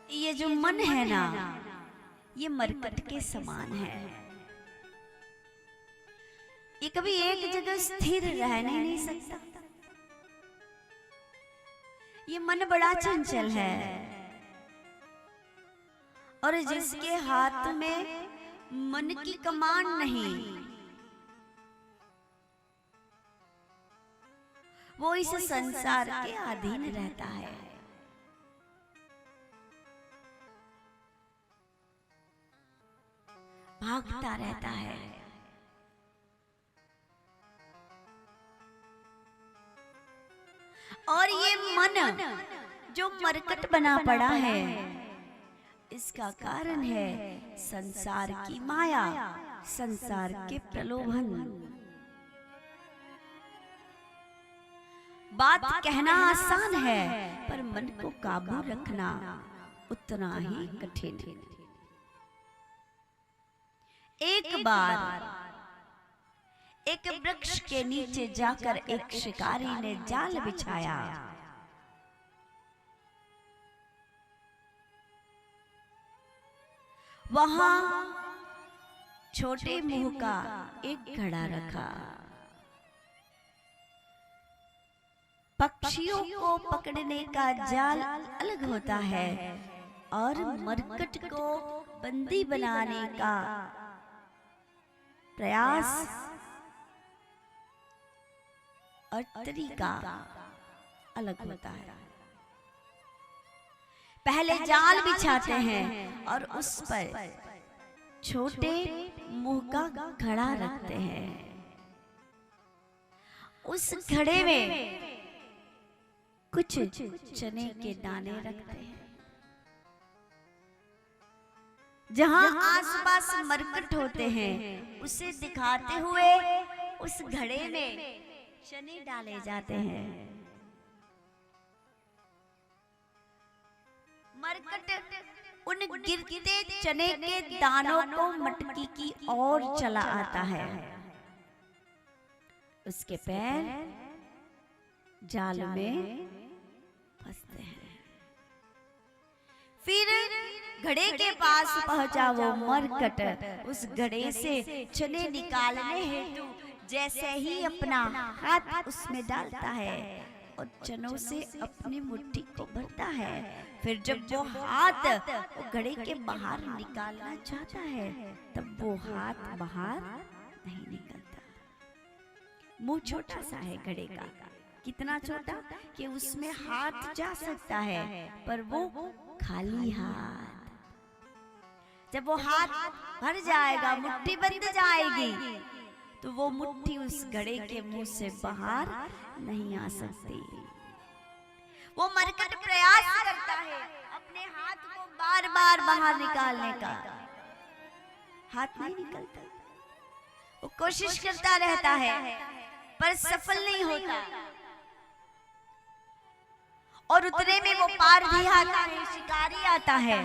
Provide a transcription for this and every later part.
ये जो मन है ना, ये मरकट के समान है। ये कभी एक जगह स्थिर रहने नहीं सकता। ये मन बड़ा चंचल है, और जिसके हाथ में मन की कमान नहीं, वो इस संसार के अधीन रहता है। भागता रहता है। और ये मन जो मरकट बना पड़ा है, इसका कारण है संसार की माया, संसार के प्रलोभन। बात कहना आसान है, पर मन को काबू रखना उतना ही कठिन है। एक बार एक वृक्ष के नीचे जाकर एक शिकारी ने जाल बिछाया। वहां छोटे मुंह का एक घड़ा रखा। पक्षियों को पकड़ने का जाल अलग होता है, और मरकट को बंदी बनाने का प्रयास और तरीका अलग होता है। पहले जाल बिछाते हैं और उस पर छोटे मुंह का घड़ा रखते हैं। उस घड़े में कुछ चने के दाने रखते हैं। जहां आसपास मरकट होते हैं, उसे दिखाते हुए उस घड़े में चने डाले जाते हैं। मरकट उन गिरते चने के दानों को मटकी की ओर चला आता है। उसके पैर जाल में फंसते हैं। फिर घड़े के पास पहुंचा वो मरकट उस घड़े से चने निकालने हेतु जैसे ही अपना हाथ उसमें डालता है और चनों से अपनी मुट्ठी को भरता है, फिर जब वो हाथ घड़े के बाहर निकालना चाहता है, तब वो हाथ बाहर नहीं निकलता। मुंह छोटा सा है घड़े का, कितना छोटा कि उसमें हाथ जा सकता है, पर वो खाली हाथ। जब वो हाथ भर जाएगा, मुट्ठी बंद जाएगी, तो वो मुट्ठी उस घड़े के मुंह से बाहर नहीं आ सकती। वो मरकट प्रयास करता है अपने हाथ को बार बार बाहर निकालने का, हाथ नहीं निकलता। वो कोशिश करता रहता है, पर सफल नहीं होता। और उतने में वो पारधी आता है, शिकारी आता है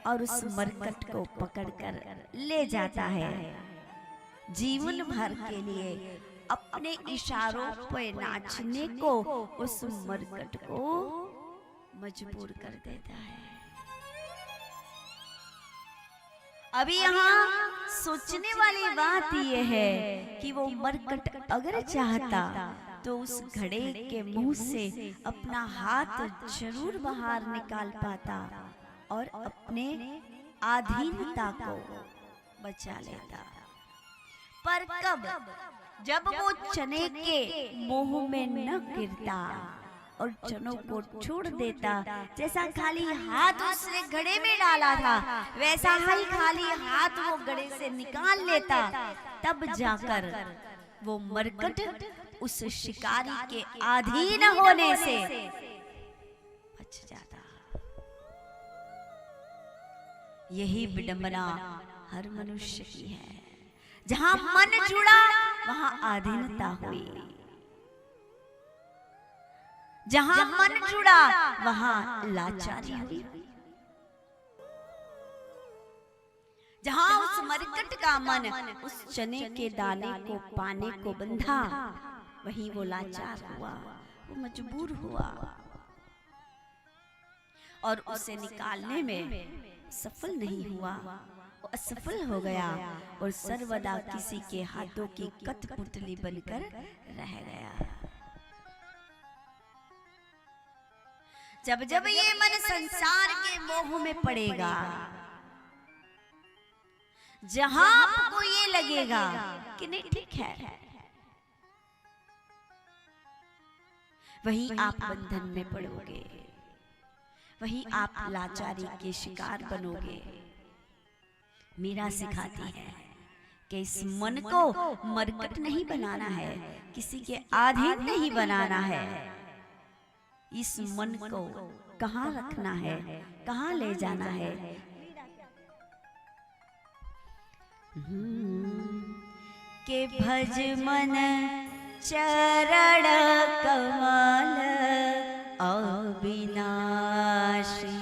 और उस मरकट को पकड़कर ले जाता है। जीवन भर के लिए अपने इशारों पर नाचने को उस मरकट को मजबूर कर देता है। अभी यहाँ सोचने वाली बात यह है कि वो मरकट अगर चाहता तो उस घड़े के मुंह से अपना हाथ जरूर बाहर निकाल पाता और अपने अधीनता को बचा लेता। पर कब? जब वो चने के मुंह में न गिरता और चनों को छोड़ देता। जैसा खाली हाथ उसने घड़े में डाला था, वैसा ही खाली हाथ वो घड़े से निकाल लेता, तब जाकर वो मरकट उस शिकारी के अधीन होने से बच जाता। यही विडंबना हर मनुष्य की है। जहां मन जुड़ा वहां अधीनता हुई, जहां मन जुड़ा वहां लाचारी हुई। जहां उस मरकट का मन उस चने के दाने को पाने को बंधा, वहीं वो लाचार हुआ, वो मजबूर हुआ। और उसे निकालने में सफल नहीं हुआ, वो असफल हो गया और सर्वदा किसी के हाथों की कठपुतली बनकर रह गया। जब जब ये मन संसार के मोह में पड़ेगा, जहां आपको ये लगेगा कि नहीं ठीक है, वहीं आप बंधन में पड़ोगे, वहीं आप लाचारी के शिकार बनोगे। मीरा सिखाती है कि इस मन को मरकट नहीं बनाना है, किसी के अधीन नहीं बनाना है। इस मन को कहाँ रखना है, कहाँ ले जाना है। के भज मन चरण कमल अविनाशी,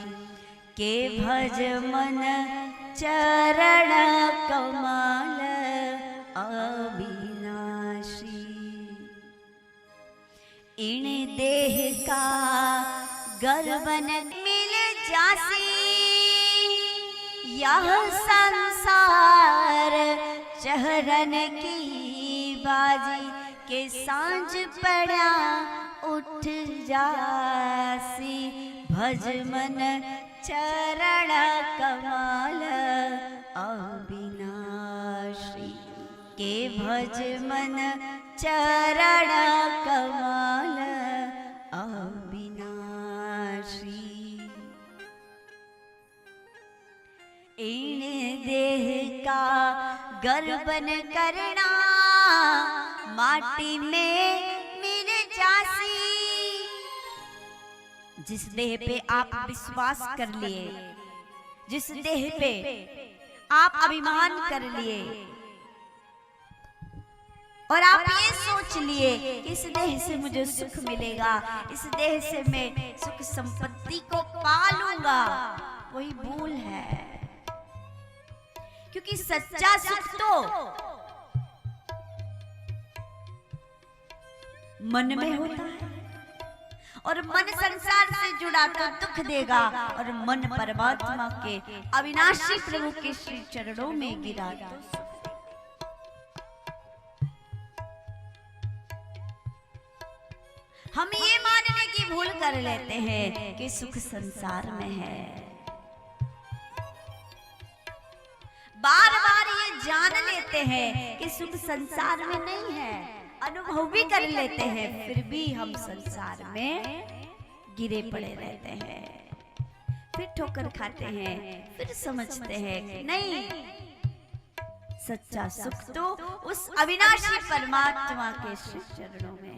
के भज मन चरण कमल अविनाशी। इन देह का गर्वन मिल जासी, यह संसार चहरन की बाजी, के सांझ पड़ा उठ जासी। भज मन चरण कमल अविनाशी, के भज मन चरण कमल अविनाशी। इन देह का गर्वन करना माटी में मिल जासी। जिस देह पे आप विश्वास कर लिए, जिस देह पे आप अभिमान कर लिए और आप ये सोच लिए कि इस देह से मुझे सुख मिलेगा, इस देह से मैं सुख संपत्ति को पालूंगा, वही भूल है। क्योंकि सच्चा सुख तो मन में होता है, और मन संसार से जुड़ा तो दुख देगा, और मन परमात्मा के अविनाशी प्रभु के श्री चरणों में गिरा तो हम ये मानने की भूल कर लेते हैं कि सुख संसार में है। बार बार ये जान लेते हैं कि सुख संसार में नहीं है, अनुभव भी कर लेते हैं, फिर भी हम संसार में गिरे पड़े रहते हैं। फिर ठोकर खाते हैं, फिर समझते हैं कि नहीं, सच्चा सुख तो उस अविनाशी परमात्मा के श्री चरणों में